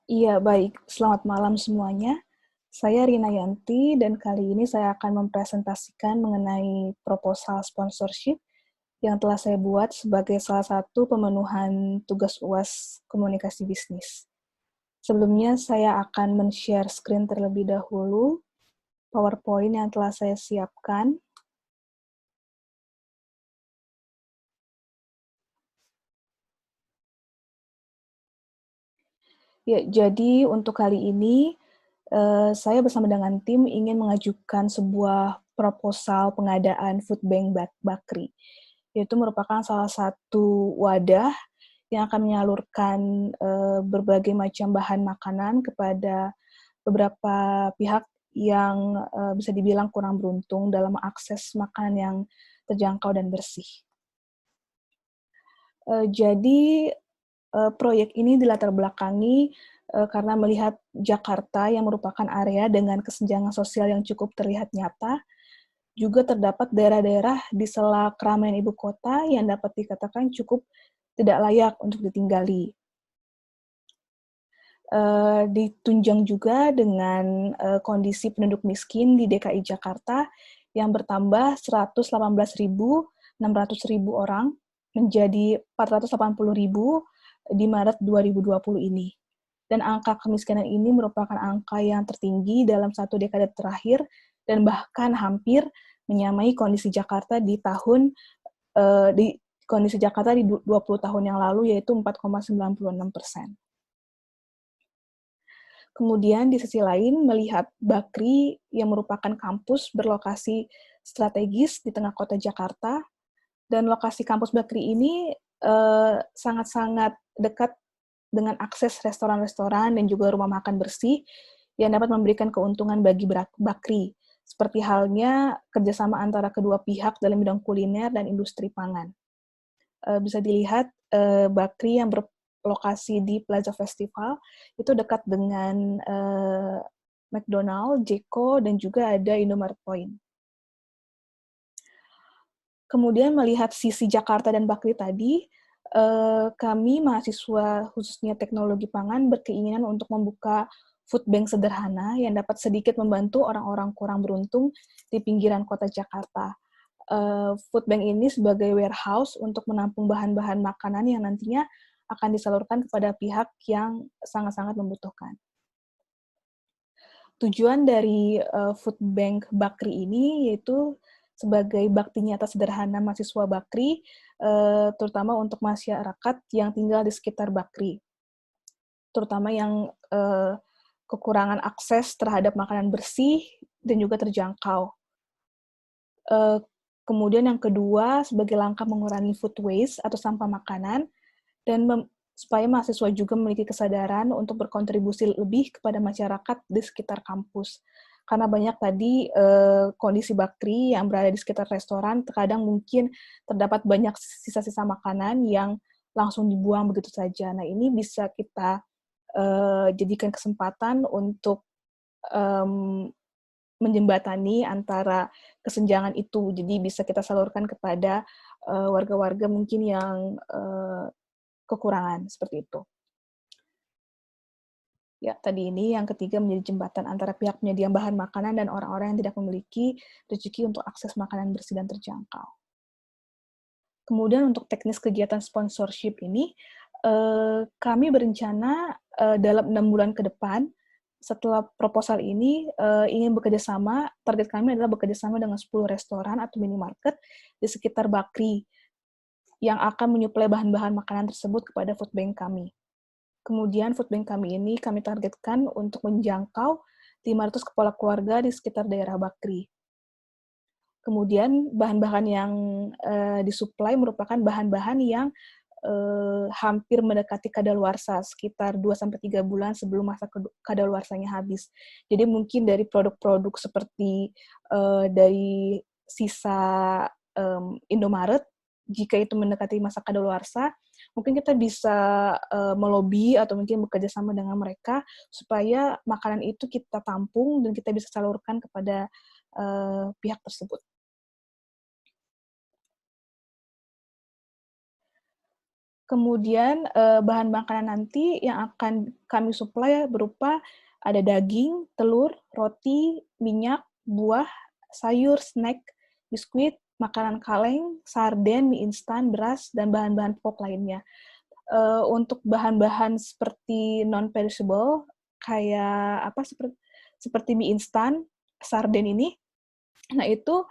Iya, baik. Selamat malam semuanya. Saya Rina Yanti, dan kali ini saya akan mempresentasikan mengenai proposal sponsorship yang telah saya buat sebagai salah satu pemenuhan tugas UAS Komunikasi Bisnis. Sebelumnya, saya akan men-share screen terlebih dahulu, PowerPoint yang telah saya siapkan. Ya, jadi untuk kali ini, saya bersama dengan tim ingin mengajukan sebuah proposal pengadaan food bank Bakri, yaitu merupakan salah satu wadah yang akan menyalurkan berbagai macam bahan makanan kepada beberapa pihak yang bisa dibilang kurang beruntung dalam mengakses makanan yang terjangkau dan bersih. Jadi proyek ini dilatar belakangi karena melihat Jakarta yang merupakan area dengan kesenjangan sosial yang cukup terlihat nyata, juga terdapat daerah-daerah di sela keramaian ibu kota yang dapat dikatakan cukup tidak layak untuk ditinggali. Ditunjang juga dengan kondisi penduduk miskin di DKI Jakarta yang bertambah 118.600.000 orang menjadi 480.000 di Maret 2020 ini. Dan angka kemiskinan ini merupakan angka yang tertinggi dalam satu dekade terakhir dan bahkan hampir menyamai kondisi Jakarta di kondisi Jakarta di 20 tahun yang lalu, yaitu 4,96%. Kemudian di sisi lain melihat Bakri yang merupakan kampus berlokasi strategis di tengah kota Jakarta, dan lokasi kampus Bakri ini sangat-sangat dekat dengan akses restoran-restoran dan juga rumah makan bersih yang dapat memberikan keuntungan bagi Bakri, seperti halnya kerjasama antara kedua pihak dalam bidang kuliner dan industri pangan. Bisa dilihat Bakri yang berlokasi di Plaza Festival itu dekat dengan McDonald, Jeko, dan juga ada Indomaret Point. Kemudian melihat sisi Jakarta dan Bakri tadi, kami mahasiswa khususnya teknologi pangan berkeinginan untuk membuka food bank sederhana yang dapat sedikit membantu orang-orang kurang beruntung di pinggiran kota Jakarta. Food bank ini sebagai warehouse untuk menampung bahan-bahan makanan yang nantinya akan disalurkan kepada pihak yang sangat-sangat membutuhkan. Tujuan dari food bank Bakri ini yaitu sebagai bakti nyata sederhana mahasiswa Bakri, terutama untuk masyarakat yang tinggal di sekitar Bakri, terutama yang kekurangan akses terhadap makanan bersih dan juga terjangkau. Kemudian yang kedua, sebagai langkah mengurangi food waste atau sampah makanan, dan supaya mahasiswa juga memiliki kesadaran untuk berkontribusi lebih kepada masyarakat di sekitar kampus. Karena banyak tadi kondisi Bakri yang berada di sekitar restoran, terkadang mungkin terdapat banyak sisa-sisa makanan yang langsung dibuang begitu saja. Nah, ini bisa kita jadikan kesempatan untuk menjembatani antara kesenjangan itu. Jadi bisa kita salurkan kepada warga-warga mungkin yang kekurangan, seperti itu. Ya, tadi ini yang ketiga menjadi jembatan antara pihak penyedia bahan makanan dan orang-orang yang tidak memiliki rezeki untuk akses makanan bersih dan terjangkau. Kemudian untuk teknis kegiatan sponsorship ini, kami berencana dalam 6 bulan ke depan, setelah proposal ini ingin bekerja sama, target kami adalah bekerja sama dengan 10 restoran atau minimarket di sekitar Bakri yang akan menyuplai bahan-bahan makanan tersebut kepada food bank kami. Kemudian food bank kami ini kami targetkan untuk menjangkau 500 kepala keluarga di sekitar daerah Bakri. Kemudian bahan-bahan yang disuplai merupakan bahan-bahan yang hampir mendekati kadaluarsa, sekitar 2-3 bulan sebelum masa kadaluarsanya habis. Jadi mungkin dari produk-produk seperti dari sisa Indomaret, jika itu mendekati masa kadaluarsa, mungkin kita bisa melobi atau mungkin bekerja sama dengan mereka supaya makanan itu kita tampung dan kita bisa salurkan kepada pihak tersebut. Kemudian, bahan makanan nanti yang akan kami suplai berupa ada daging, telur, roti, minyak, buah, sayur, snack, biskuit, makanan kaleng, sarden, mie instan, beras, dan bahan-bahan pokok lainnya. Untuk bahan-bahan seperti non-perishable, kayak seperti mie instan, sarden ini, nah itu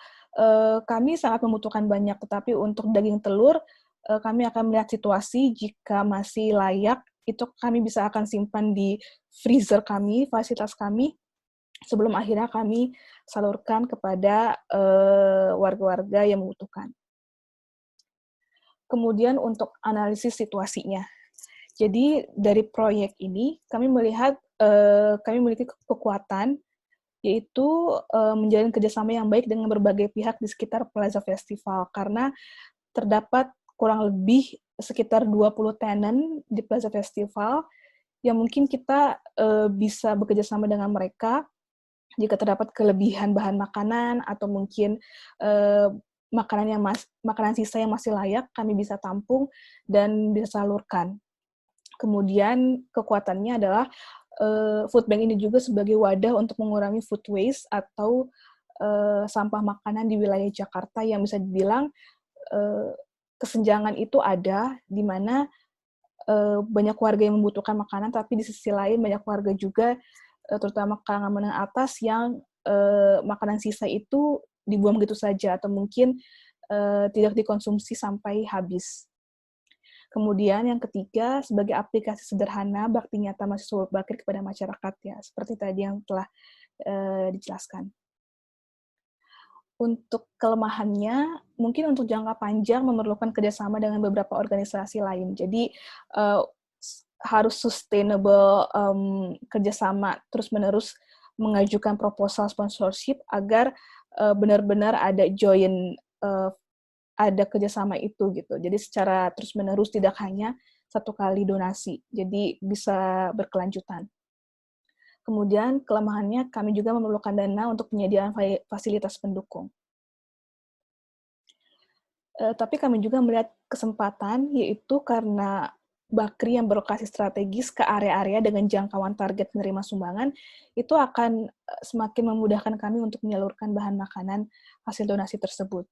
kami sangat membutuhkan banyak, tetapi untuk daging telur, kami akan melihat situasi, jika masih layak, itu kami bisa akan simpan di freezer kami, fasilitas kami, sebelum akhirnya kami salurkan kepada warga-warga yang membutuhkan. Kemudian untuk analisis situasinya. Jadi dari proyek ini, kami melihat kami memiliki kekuatan, yaitu menjalin kerjasama yang baik dengan berbagai pihak di sekitar Plaza Festival, karena terdapat kurang lebih sekitar 20 tenant di Plaza Festival yang mungkin kita bisa bekerja sama dengan mereka jika terdapat kelebihan bahan makanan atau mungkin makanan sisa yang masih layak, kami bisa tampung dan bisa salurkan. Kemudian kekuatannya adalah food bank ini juga sebagai wadah untuk mengurangi food waste atau sampah makanan di wilayah Jakarta yang bisa dibilang kesenjangan itu ada, di mana banyak warga yang membutuhkan makanan, tapi di sisi lain banyak warga juga, terutama kalangan menengah atas, yang makanan sisa itu dibuang begitu saja, atau mungkin tidak dikonsumsi sampai habis. Kemudian yang ketiga, sebagai aplikasi sederhana, bakti nyata mahasiswa Bakri kepada masyarakat, ya, seperti tadi yang telah dijelaskan. Untuk kelemahannya, mungkin untuk jangka panjang memerlukan kerjasama dengan beberapa organisasi lain. Jadi, harus sustainable kerjasama terus-menerus mengajukan proposal sponsorship agar benar-benar ada ada kerjasama itu gitu. Jadi secara terus-menerus, tidak hanya satu kali donasi. Jadi bisa berkelanjutan. Kemudian kelemahannya, kami juga memerlukan dana untuk penyediaan fasilitas pendukung. Tapi kami juga melihat kesempatan, yaitu karena Bakri yang berlokasi strategis ke area-area dengan jangkauan target menerima sumbangan, itu akan semakin memudahkan kami untuk menyalurkan bahan makanan hasil donasi tersebut.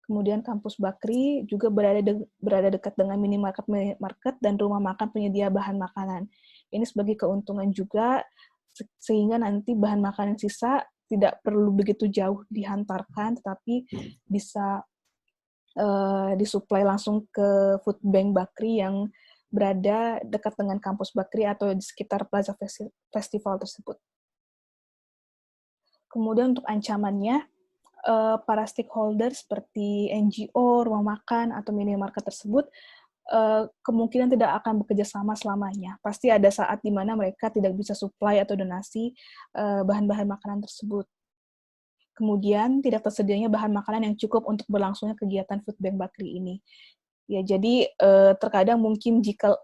Kemudian kampus Bakri juga berada dekat dengan minimarket dan rumah makan penyedia bahan makanan. Ini sebagai keuntungan juga, sehingga nanti bahan makanan sisa tidak perlu begitu jauh dihantarkan, tetapi bisa disuplai langsung ke food bank Bakri yang berada dekat dengan kampus Bakri atau di sekitar Plaza Festival tersebut. Kemudian untuk ancamannya, para stakeholder seperti NGO, rumah makan, atau minimarket tersebut kemungkinan tidak akan bekerja sama selamanya. Pasti ada saat di mana mereka tidak bisa supply atau donasi bahan-bahan makanan tersebut. Kemudian tidak tersedianya bahan makanan yang cukup untuk berlangsungnya kegiatan food bank Bakri ini. Ya, jadi terkadang mungkin jika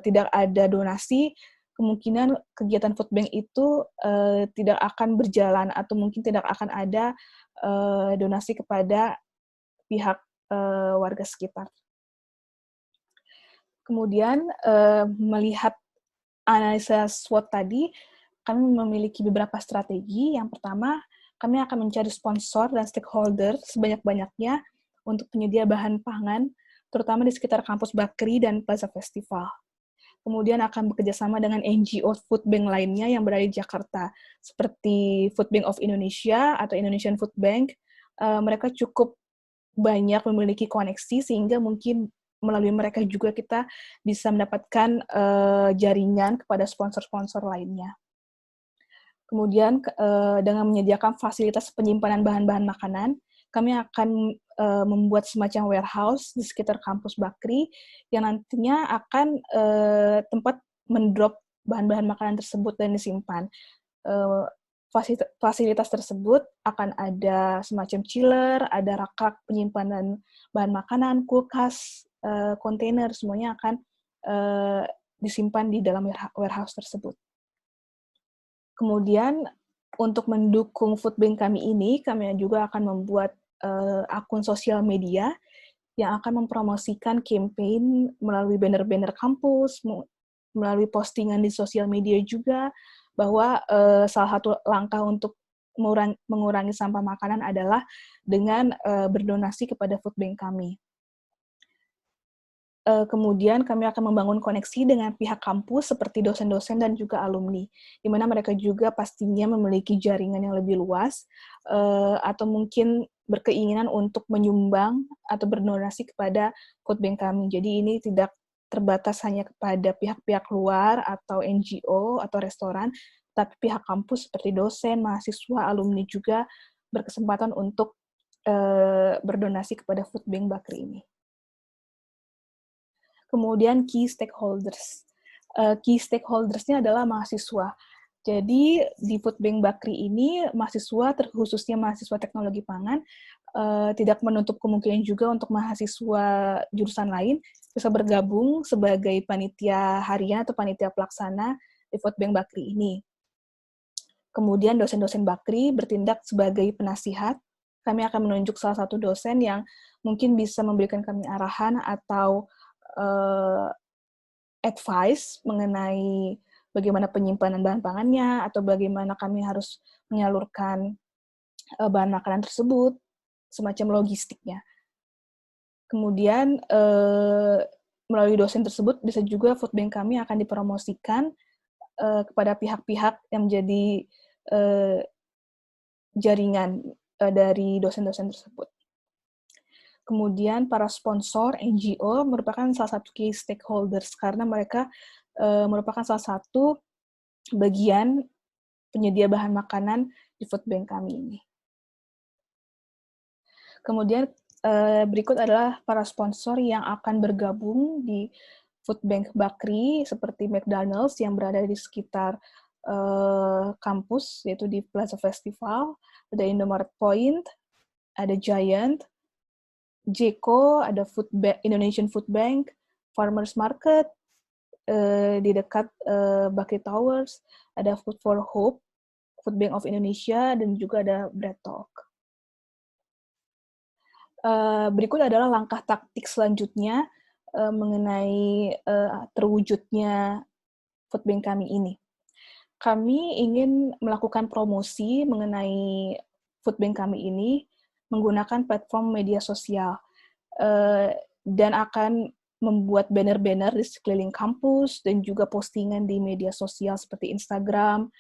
tidak ada donasi, kemungkinan kegiatan food bank itu tidak akan berjalan, atau mungkin tidak akan ada donasi kepada pihak warga sekitar. Kemudian melihat analisa SWOT tadi, kami memiliki beberapa strategi. Yang pertama, kami akan mencari sponsor dan stakeholder sebanyak-banyaknya untuk penyedia bahan pangan, terutama di sekitar kampus Bakri dan Plaza Festival. Kemudian akan bekerjasama dengan NGO food bank lainnya yang berada di Jakarta, seperti Food Bank of Indonesia atau Indonesian Food Bank. Mereka cukup banyak memiliki koneksi, sehingga mungkin melalui mereka juga kita bisa mendapatkan jaringan kepada sponsor-sponsor lainnya. Kemudian dengan menyediakan fasilitas penyimpanan bahan-bahan makanan, kami akan membuat semacam warehouse di sekitar kampus Bakri yang nantinya akan tempat mendrop bahan-bahan makanan tersebut dan disimpan. Fasilitas tersebut akan ada semacam chiller, ada rak penyimpanan bahan makanan, kulkas, kontainer, semuanya akan disimpan di dalam warehouse tersebut. Kemudian untuk mendukung food bank kami ini, kami juga akan membuat akun sosial media yang akan mempromosikan campaign melalui banner-banner kampus, melalui postingan di sosial media juga, bahwa salah satu langkah untuk mengurangi sampah makanan adalah dengan berdonasi kepada food bank kami. Kemudian kami akan membangun koneksi dengan pihak kampus seperti dosen-dosen dan juga alumni, di mana mereka juga pastinya memiliki jaringan yang lebih luas, atau mungkin berkeinginan untuk menyumbang atau berdonasi kepada food bank kami. Jadi ini tidak terbatas hanya kepada pihak-pihak luar atau NGO atau restoran, tapi pihak kampus seperti dosen, mahasiswa, alumni juga berkesempatan untuk berdonasi kepada food bank Bakri ini. Kemudian key stakeholders. Key stakeholders-nya adalah mahasiswa. Jadi di Food Bank Bakri ini mahasiswa, terkhususnya mahasiswa teknologi pangan, tidak menutup kemungkinan juga untuk mahasiswa jurusan lain bisa bergabung sebagai panitia harian atau panitia pelaksana di Food Bank Bakri ini. Kemudian dosen-dosen Bakri bertindak sebagai penasihat. Kami akan menunjuk salah satu dosen yang mungkin bisa memberikan kami arahan atau advice mengenai bagaimana penyimpanan bahan pangannya atau bagaimana kami harus menyalurkan bahan makanan tersebut, semacam logistiknya. Kemudian melalui dosen tersebut bisa juga food bank kami akan dipromosikan kepada pihak-pihak yang menjadi jaringan dari dosen-dosen tersebut. Kemudian para sponsor NGO merupakan salah satu key stakeholders karena mereka merupakan salah satu bagian penyedia bahan makanan di food bank kami ini. Kemudian berikut adalah para sponsor yang akan bergabung di food bank Bakri seperti McDonald's yang berada di sekitar kampus, yaitu di Plaza Festival, ada Indomaret Point, ada Giant, Jeko, ada Indonesian Food Bank, Farmers Market, di dekat Bakri Towers, ada Food for Hope, Food Bank of Indonesia, dan juga ada Bread Talk. Berikut adalah langkah taktik selanjutnya mengenai terwujudnya Food Bank kami ini. Kami ingin melakukan promosi mengenai Food Bank kami ini menggunakan platform media sosial dan akan membuat banner-banner di sekeliling kampus dan juga postingan di media sosial seperti Instagram,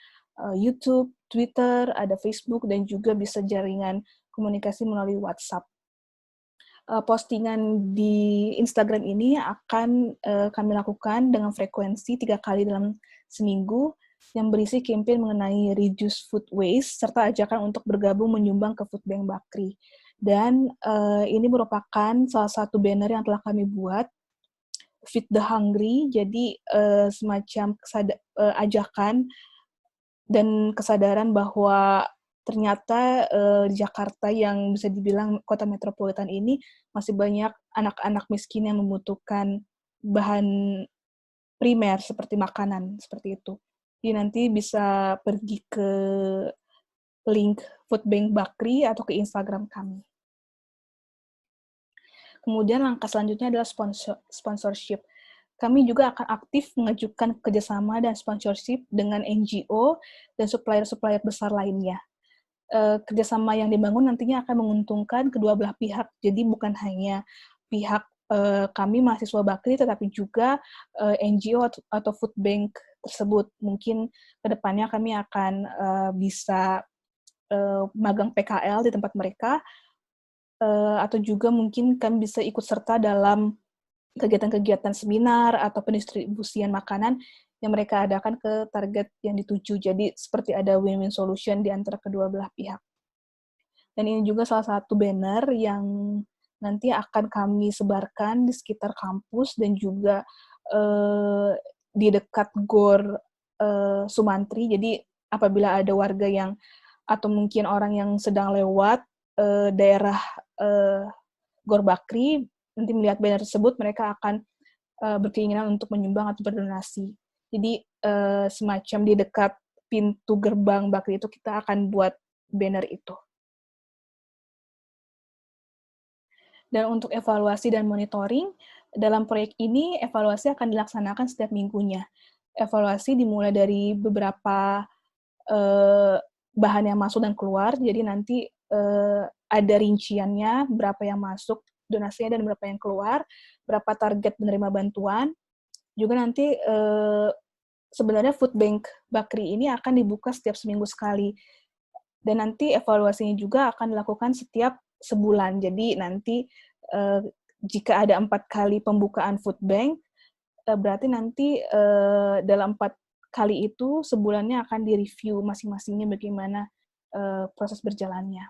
YouTube, Twitter, ada Facebook, dan juga bisa jaringan komunikasi melalui WhatsApp. Postingan di Instagram ini akan kami lakukan dengan frekuensi 3 kali dalam seminggu yang berisi campaign mengenai reduce food waste serta ajakan untuk bergabung menyumbang ke Food Bank Bakri. Dan ini merupakan salah satu banner yang telah kami buat, Feed the Hungry, jadi semacam ajakan dan kesadaran bahwa ternyata di Jakarta yang bisa dibilang kota metropolitan ini masih banyak anak-anak miskin yang membutuhkan bahan primer seperti makanan, seperti itu. Jadi nanti bisa pergi ke link Food Bank Bakri atau ke Instagram kami. Kemudian langkah selanjutnya adalah sponsorship. Kami juga akan aktif mengajukan kerjasama dan sponsorship dengan NGO dan supplier-supplier besar lainnya. Kerjasama yang dibangun nantinya akan menguntungkan kedua belah pihak. Jadi bukan hanya pihak kami mahasiswa Bakri, tetapi juga NGO atau food bank tersebut. Mungkin kedepannya kami akan bisa magang PKL di tempat mereka, atau juga mungkin kami bisa ikut serta dalam kegiatan-kegiatan seminar atau pendistribusian makanan yang mereka adakan ke target yang dituju. Jadi seperti ada win-win solution di antara kedua belah pihak. Dan ini juga salah satu banner yang nanti akan kami sebarkan di sekitar kampus dan juga di dekat GOR Sumantri. Jadi apabila ada warga yang atau mungkin orang yang sedang lewat daerah GOR Bakri, nanti melihat banner tersebut, mereka akan berkeinginan untuk menyumbang atau berdonasi. Jadi semacam di dekat pintu gerbang Bakri itu kita akan buat banner itu. Dan untuk evaluasi dan monitoring, dalam proyek ini evaluasi akan dilaksanakan setiap minggunya. Evaluasi dimulai dari beberapa bahan yang masuk dan keluar, jadi nanti ada rinciannya, berapa yang masuk donasinya dan berapa yang keluar, berapa target menerima bantuan. Juga nanti sebenarnya food bank Bakri ini akan dibuka setiap seminggu sekali. Dan nanti evaluasinya juga akan dilakukan setiap sebulan. Jadi nanti jika ada 4 kali pembukaan food bank, berarti nanti dalam 4 kali itu sebulannya akan direview masing-masingnya bagaimana proses berjalannya.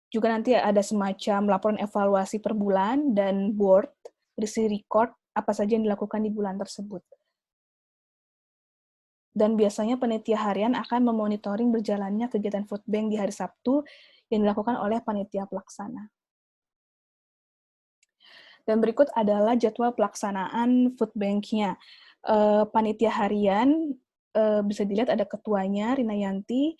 Juga nanti ada semacam laporan evaluasi per bulan dan board berisi record apa saja yang dilakukan di bulan tersebut. Dan biasanya panitia harian akan memonitoring berjalannya kegiatan food bank di hari Sabtu yang dilakukan oleh panitia pelaksana. Dan berikut adalah jadwal pelaksanaan food bank-nya. Panitia harian, bisa dilihat ada ketuanya, Rina Yanti,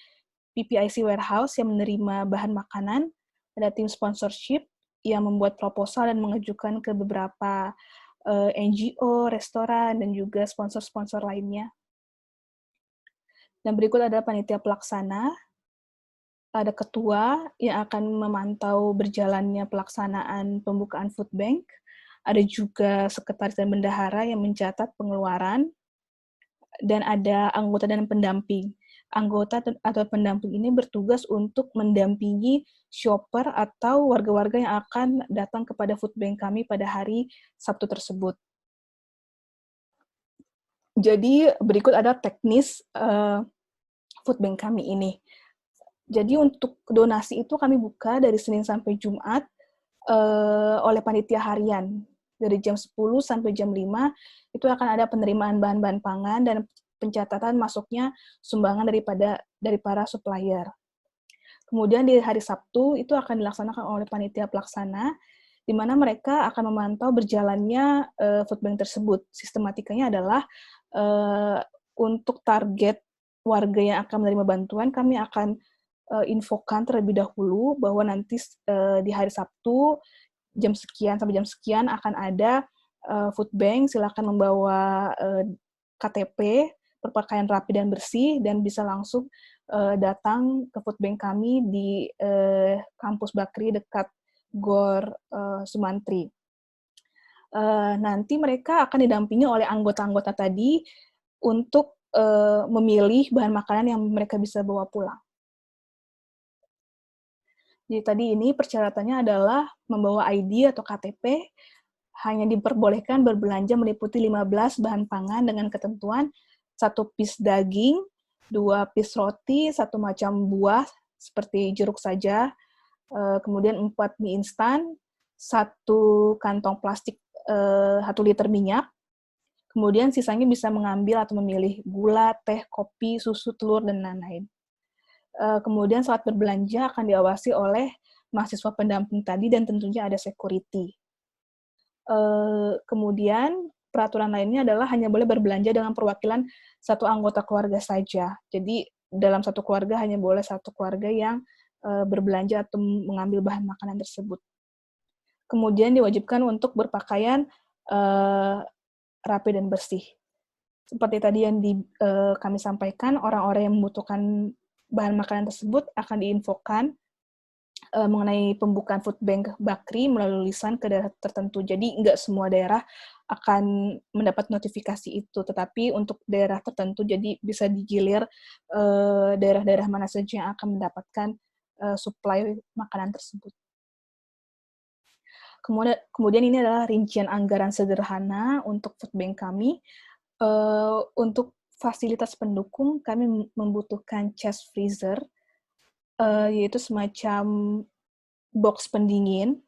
PPIC Warehouse yang menerima bahan makanan, ada tim sponsorship yang membuat proposal dan mengajukan ke beberapa NGO, restoran, dan juga sponsor-sponsor lainnya. Dan berikut ada panitia pelaksana, ada ketua yang akan memantau berjalannya pelaksanaan pembukaan food bank, ada juga sekretaris dan bendahara yang mencatat pengeluaran, dan ada anggota dan pendamping. Anggota atau pendamping ini bertugas untuk mendampingi shopper atau warga-warga yang akan datang kepada food bank kami pada hari Sabtu tersebut. Jadi berikut ada teknis food bank kami ini. Jadi untuk donasi itu kami buka dari Senin sampai Jumat oleh panitia harian. Dari jam 10 sampai jam 5 itu akan ada penerimaan bahan-bahan pangan dan pencatatan masuknya sumbangan dari para supplier. Kemudian di hari Sabtu itu akan dilaksanakan oleh panitia pelaksana, di mana mereka akan memantau berjalannya food bank tersebut. Sistematikanya adalah untuk target warga yang akan menerima bantuan, kami akan infokan terlebih dahulu bahwa nanti di hari Sabtu jam sekian sampai jam sekian akan ada food bank, silakan membawa KTP, berpakaian rapi dan bersih, dan bisa langsung datang ke food bank kami di kampus Bakri dekat Gor Sumantri. Nanti mereka akan didampingi oleh anggota-anggota tadi untuk memilih bahan makanan yang mereka bisa bawa pulang. Jadi tadi ini persyaratannya adalah membawa ID atau KTP, hanya diperbolehkan berbelanja meliputi 15 bahan pangan dengan ketentuan 1 piece daging, 2 piece roti, 1 macam buah seperti jeruk saja, kemudian 4 mie instan, 1 kantong plastik 1 liter minyak, kemudian sisanya bisa mengambil atau memilih gula, teh, kopi, susu, telur, dan lain-lain. Kemudian saat berbelanja akan diawasi oleh mahasiswa pendamping tadi dan tentunya ada security. Kemudian peraturan lainnya adalah hanya boleh berbelanja dengan perwakilan 1 anggota keluarga saja. Jadi dalam 1 keluarga hanya boleh 1 keluarga yang berbelanja atau mengambil bahan makanan tersebut. Kemudian diwajibkan untuk berpakaian rapi dan bersih. Seperti tadi yang kami sampaikan, orang-orang yang membutuhkan bahan makanan tersebut akan diinfokan mengenai pembukaan food bank Bakri melalui lisan ke daerah tertentu. Jadi nggak semua daerah akan mendapat notifikasi itu, tetapi untuk daerah tertentu jadi bisa digilir daerah-daerah mana saja yang akan mendapatkan suplai makanan tersebut. Kemudian ini adalah rincian anggaran sederhana untuk food bank kami. Untuk fasilitas pendukung, kami membutuhkan chest freezer, yaitu semacam box pendingin.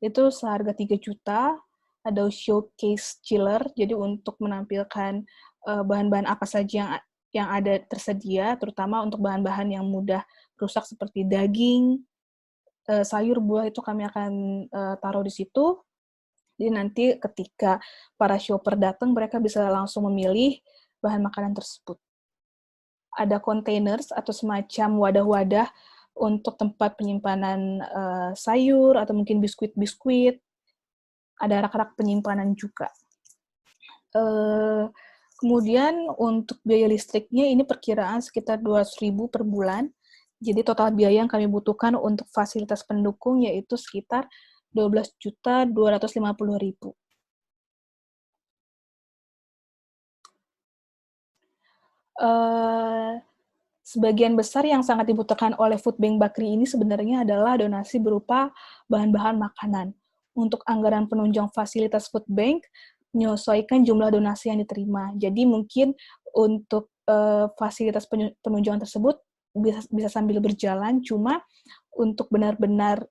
Itu seharga 3 juta, ada showcase chiller, jadi untuk menampilkan bahan-bahan apa saja yang ada tersedia, terutama untuk bahan-bahan yang mudah rusak seperti daging, sayur, buah itu kami akan taruh di situ. Jadi nanti ketika para shopper datang, mereka bisa langsung memilih bahan makanan tersebut. Ada containers atau semacam wadah-wadah untuk tempat penyimpanan sayur atau mungkin biskuit-biskuit, ada rak-rak penyimpanan juga. Kemudian untuk biaya listriknya ini perkiraan sekitar 200.000 per bulan. Jadi total biaya yang kami butuhkan untuk fasilitas pendukung yaitu sekitar 12.250.000. Sebagian besar yang sangat dibutuhkan oleh Food Bank Bakri ini sebenarnya adalah donasi berupa bahan-bahan makanan. Untuk anggaran penunjang fasilitas Food Bank, menyesuaikan jumlah donasi yang diterima. Jadi mungkin untuk fasilitas penunjangan tersebut bisa sambil berjalan, cuma untuk benar-benar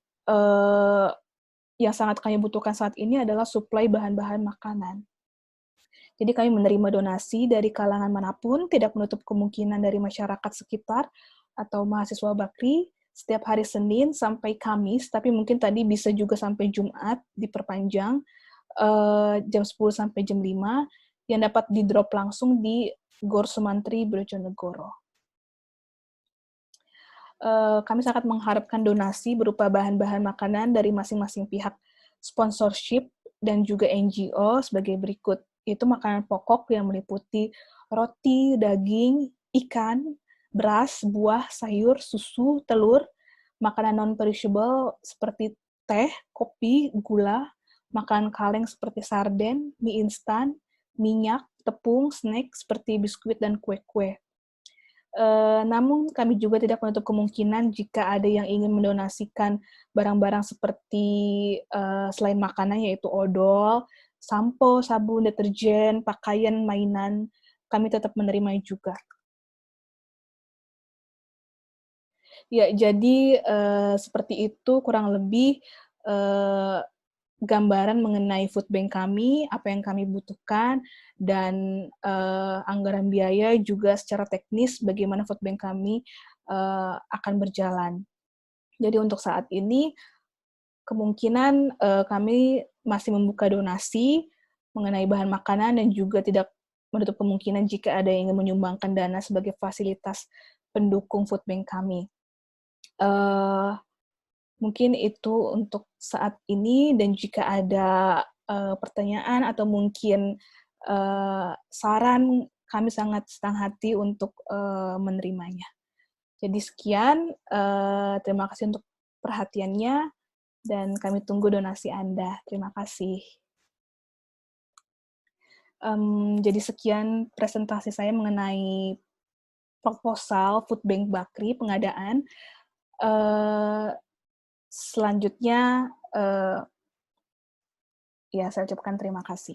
yang sangat kami butuhkan saat ini adalah suplai bahan-bahan makanan. Jadi kami menerima donasi dari kalangan manapun, tidak menutup kemungkinan dari masyarakat sekitar atau mahasiswa Bakri, setiap hari Senin sampai Kamis, tapi mungkin tadi bisa juga sampai Jumat, diperpanjang, jam 10 sampai jam 5, yang dapat di-drop langsung di Gor Sumantri, Bojonegoro. Kami sangat mengharapkan donasi berupa bahan-bahan makanan dari masing-masing pihak sponsorship dan juga NGO sebagai berikut. Itu makanan pokok yang meliputi roti, daging, ikan, beras, buah, sayur, susu, telur, makanan non-perishable seperti teh, kopi, gula, makanan kaleng seperti sarden, mie instan, minyak, tepung, snack seperti biskuit dan kue-kue. Namun kami juga tidak menutup kemungkinan jika ada yang ingin mendonasikan barang-barang seperti selain makanan yaitu odol, sampo, sabun, deterjen, pakaian, mainan, kami tetap menerima juga. Ya, jadi seperti itu kurang lebih gambaran mengenai food bank kami, apa yang kami butuhkan, dan anggaran biaya juga secara teknis bagaimana food bank kami akan berjalan. Jadi untuk saat ini kemungkinan kami masih membuka donasi mengenai bahan makanan dan juga tidak menutup kemungkinan jika ada yang ingin menyumbangkan dana sebagai fasilitas pendukung food bank kami. Mungkin itu untuk saat ini, dan jika ada pertanyaan atau mungkin saran, kami sangat senang hati untuk menerimanya. Jadi sekian, terima kasih untuk perhatiannya, dan kami tunggu donasi Anda. Terima kasih. Jadi sekian presentasi saya mengenai proposal Food Bank Bakri pengadaan. Selanjutnya, ya saya ucapkan terima kasih.